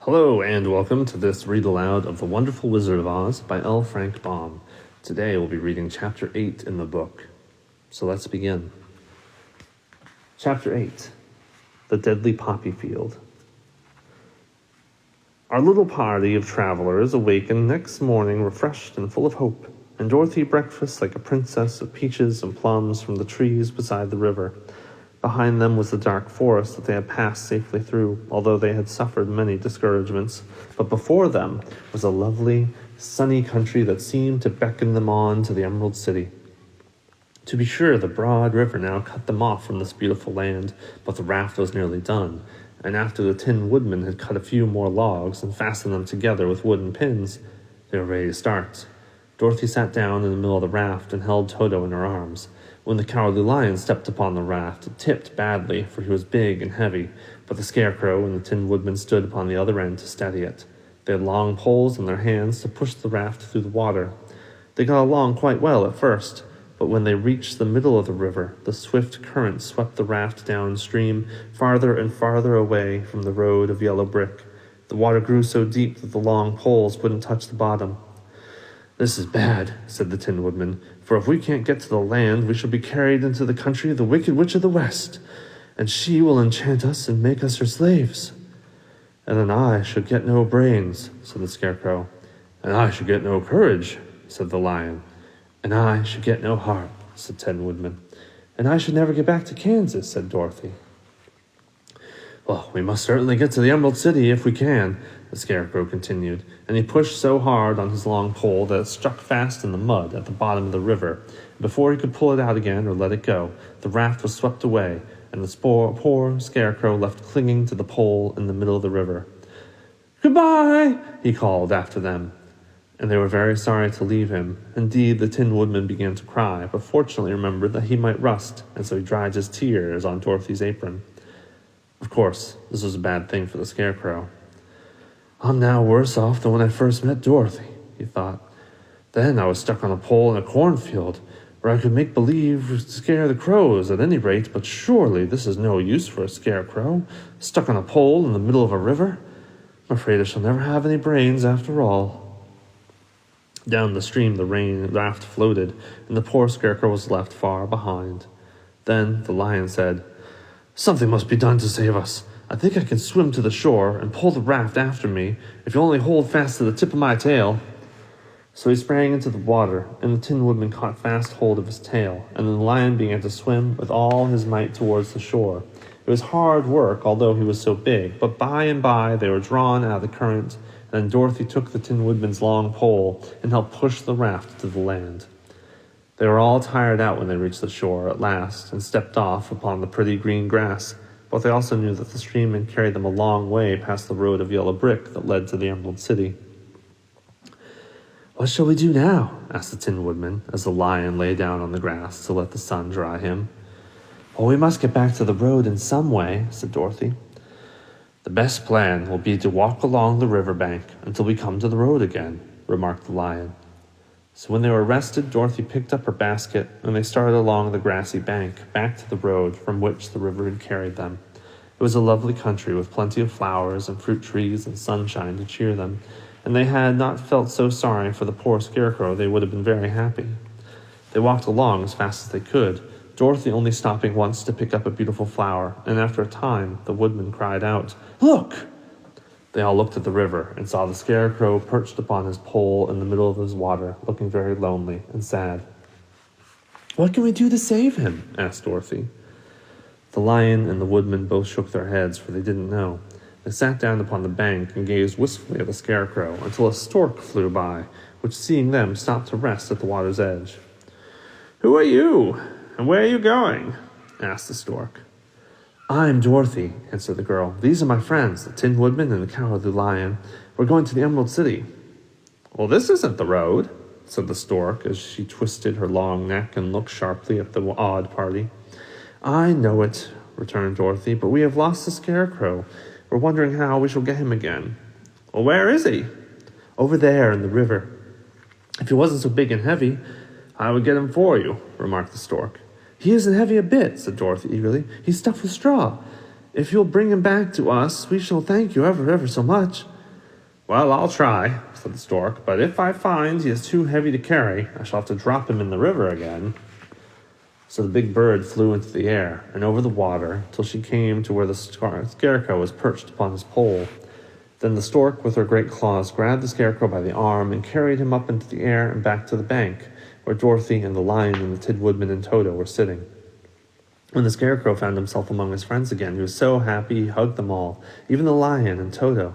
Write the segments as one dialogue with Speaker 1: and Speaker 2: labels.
Speaker 1: Hello and welcome to this read aloud of The Wonderful Wizard of Oz by L. Frank Baum. Today we'll be reading Chapter 8 in the book. So let's begin. Chapter 8, The Deadly Poppy Field. Our little party of travelers awakened next morning refreshed and full of hope, and Dorothy breakfasted like a princess of peaches and plums from the trees beside the river. Behind them was the dark forest that they had passed safely through, although they had suffered many discouragements. But before them was a lovely, sunny country that seemed to beckon them on to the Emerald City. To be sure, the broad river now cut them off from this beautiful land, but the raft was nearly done, and after the Tin Woodman had cut a few more logs and fastened them together with wooden pins, they were ready to start. Dorothy sat down in the middle of the raft and held Toto in her arms. When the Cowardly Lion stepped upon the raft, it tipped badly, for he was big and heavy, but the Scarecrow and the Tin Woodman stood upon the other end to steady it. They had long poles in their hands to push the raft through the water. They got along quite well at first, but when they reached the middle of the river, the swift current swept the raft downstream, farther and farther away from the road of yellow brick. The water grew so deep that the long poles wouldn't touch the bottom. "This is bad," said the Tin Woodman, "for if we can't get to the land, we shall be carried into the country of the Wicked Witch of the West, and she will enchant us and make us her slaves." "And then I should get no brains," said the Scarecrow. "And I should get no courage," said the Lion. "And I should get no heart," said Tin Woodman. "And I should never get back to Kansas," said Dorothy. "Well, we must certainly get to the Emerald City if we can," the Scarecrow continued, and he pushed so hard on his long pole that it struck fast in the mud at the bottom of the river. Before he could pull it out again or let it go, the raft was swept away, and the poor Scarecrow left clinging to the pole in the middle of the river. "Goodbye," he called after them, and they were very sorry to leave him. Indeed, the Tin Woodman began to cry, but fortunately remembered that he might rust, and so he dried his tears on Dorothy's apron. Of course, this was a bad thing for the Scarecrow. "I'm now worse off than when I first met Dorothy," he thought. "Then I was stuck on a pole in a cornfield, where I could make believe scare the crows at any rate, but surely this is no use for a Scarecrow, stuck on a pole in the middle of a river. I'm afraid I shall never have any brains after all." Down the stream the raft floated, and the poor Scarecrow was left far behind. Then the Lion said, "Something must be done to save us. I think I can swim to the shore and pull the raft after me, if you only hold fast to the tip of my tail." So he sprang into the water, and the Tin Woodman caught fast hold of his tail, and then the Lion began to swim with all his might towards the shore. It was hard work, although he was so big, but by and by they were drawn out of the current, and then Dorothy took the Tin Woodman's long pole and helped push the raft to the land. They were all tired out when they reached the shore at last and stepped off upon the pretty green grass, but they also knew that the stream had carried them a long way past the road of yellow brick that led to the Emerald City. "What shall we do now?" asked the Tin Woodman, as the Lion lay down on the grass to let the sun dry him. "Well, we must get back to the road in some way," said Dorothy. "The best plan will be to walk along the river bank until we come to the road again," remarked the Lion. So when they were rested, Dorothy picked up her basket, and they started along the grassy bank, back to the road from which the river had carried them. It was a lovely country with plenty of flowers and fruit trees and sunshine to cheer them, and they had not felt so sorry for the poor Scarecrow they would have been very happy. They walked along as fast as they could, Dorothy only stopping once to pick up a beautiful flower, and after a time the Woodman cried out, "Look!" They all looked at the river and saw the Scarecrow perched upon his pole in the middle of his water, looking very lonely and sad. "What can we do to save him?" asked Dorothy. The Lion and the Woodman both shook their heads, for they didn't know. They sat down upon the bank and gazed wistfully at the Scarecrow until a stork flew by, which, seeing them, stopped to rest at the water's edge. "Who are you, and where are you going?" asked the stork. "I'm Dorothy," answered the girl. "These are my friends, the Tin Woodman and the Cowardly Lion. We're going to the Emerald City." "Well, this isn't the road," said the stork, as she twisted her long neck and looked sharply at the odd party. "I know it," returned Dorothy, "but we have lost the Scarecrow. We're wondering how we shall get him again." "Well, where is he?" "Over there in the river." "If he wasn't so big and heavy, I would get him for you," remarked the stork. "He isn't heavy a bit," said Dorothy eagerly. "He's stuffed with straw. If you'll bring him back to us, we shall thank you ever so much." Well, I'll try, said the stork, but if I find he is too heavy to carry, I shall have to drop him in the river again. So the big bird flew into the air and over the water till she came to where the scarecrow was perched upon his pole. Then the stork, with her great claws, grabbed the scarecrow by the arm and carried him up into the air and back to the bank, where Dorothy and the lion and the Tin Woodman and Toto were sitting. When the scarecrow found himself among his friends again, he was so happy he hugged them all, even the lion and Toto.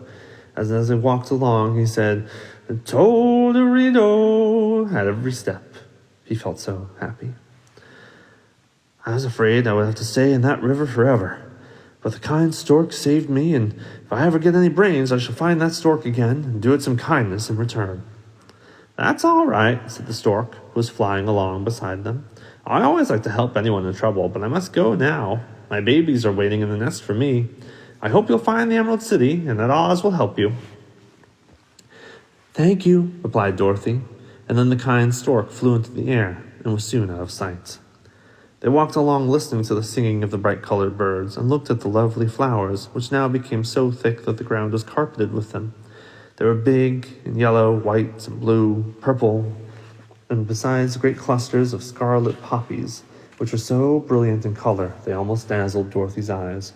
Speaker 1: As they walked along, he said, "Toto-rido," at every step. He felt so happy. I was afraid I would have to stay in that river forever. But the kind stork saved me, and if I ever get any brains, I shall find that stork again and do it some kindness in return. That's all right, said the stork, who was flying along beside them. I always like to help anyone in trouble, but I must go now. My babies are waiting in the nest for me. I hope you'll find the Emerald City, and that Oz will help you. Thank you, replied Dorothy, and then the kind stork flew into the air and was soon out of sight. They walked along listening to the singing of the bright-colored birds and looked at the lovely flowers, which now became so thick that the ground was carpeted with them. They were big and yellow, white and blue, purple, and besides great clusters of scarlet poppies, which were so brilliant in color they almost dazzled Dorothy's eyes.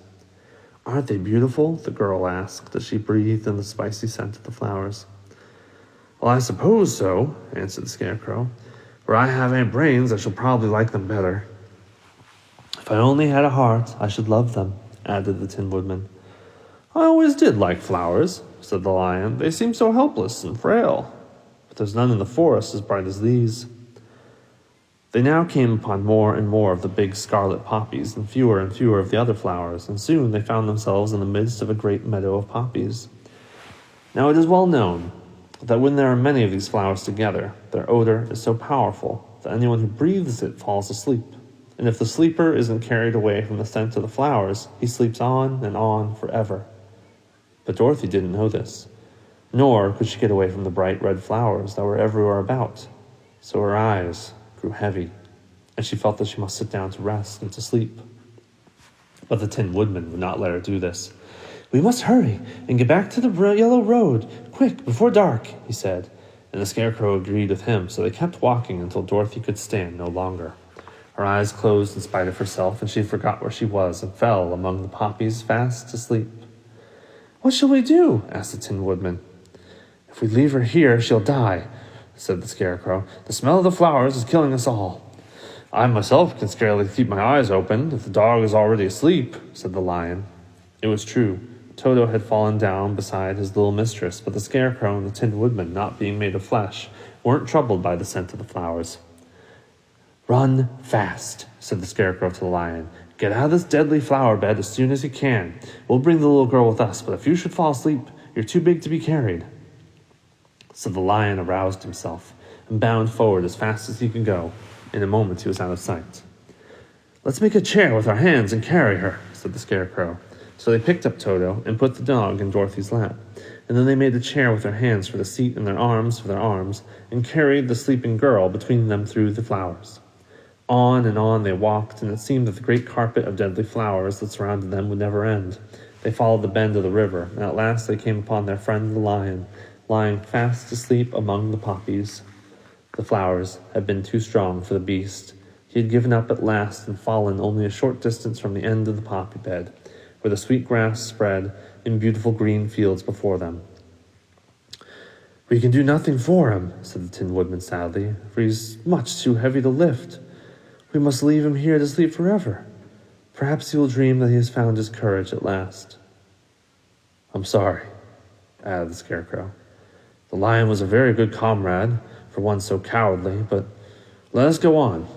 Speaker 1: Aren't they beautiful? The girl asked as she breathed in the spicy scent of the flowers. Well, I suppose so, answered the scarecrow. Where I have any brains, I shall probably like them better. If I only had a heart, I should love them, added the Tin Woodman. I always did like flowers, said the lion. They seem so helpless and frail. But there's none in the forest as bright as these. They now came upon more and more of the big scarlet poppies and fewer of the other flowers, and soon they found themselves in the midst of a great meadow of poppies. Now it is well known that when there are many of these flowers together, their odor is so powerful that anyone who breathes it falls asleep. And if the sleeper isn't carried away from the scent of the flowers, he sleeps on and on forever. But Dorothy didn't know this, nor could she get away from the bright red flowers that were everywhere about. So her eyes grew heavy, and she felt that she must sit down to rest and to sleep. But the Tin Woodman would not let her do this. We must hurry and get back to the yellow road, quick, before dark, he said, and the scarecrow agreed with him, so they kept walking until Dorothy could stand no longer. Her eyes closed in spite of herself, and she forgot where she was and fell among the poppies fast asleep. What shall we do? Asked the Tin Woodman. If we leave her here, she'll die, said the scarecrow. The smell of the flowers is killing us all. I myself can scarcely keep my eyes open if the dog is already asleep, said the lion. It was true. Toto had fallen down beside his little mistress, but the scarecrow and the Tin Woodman, not being made of flesh, weren't troubled by the scent of the flowers. Run fast, said the scarecrow to the lion. Get out of this deadly flower bed as soon as you can. We'll bring the little girl with us, but if you should fall asleep, you're too big to be carried. So the lion aroused himself and bounded forward as fast as he could go. In a moment he was out of sight. Let's make a chair with our hands and carry her, said the scarecrow. So they picked up Toto and put the dog in Dorothy's lap. And then they made a chair with their hands for the seat and their arms for their arms, and carried the sleeping girl between them through the flowers. On and on they walked, and it seemed that the great carpet of deadly flowers that surrounded them would never end. They followed the bend of the river, and at last they came upon their friend the lion, lying fast asleep among the poppies. The flowers had been too strong for the beast. He had given up at last and fallen only a short distance from the end of the poppy bed, where the sweet grass spread in beautiful green fields before them. We can do nothing for him, said the Tin Woodman sadly, for he's much too heavy to lift. We must leave him here to sleep forever. Perhaps he will dream that he has found his courage at last. I'm sorry, added the scarecrow. The lion was a very good comrade for one so cowardly, but let us go on.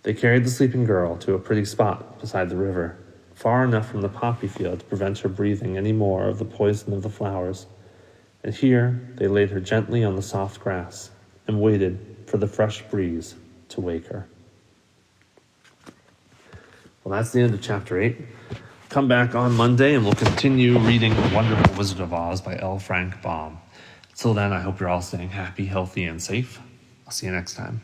Speaker 1: They carried the sleeping girl to a pretty spot beside the river, far enough from the poppy field to prevent her breathing any more of the poison of the flowers. And here they laid her gently on the soft grass and waited for the fresh breeze to wake her. Well, that's the end of Chapter 8. Come back on Monday and we'll continue reading The Wonderful Wizard of Oz by L. Frank Baum. Until then, I hope you're all staying happy, healthy, and safe. I'll see you next time.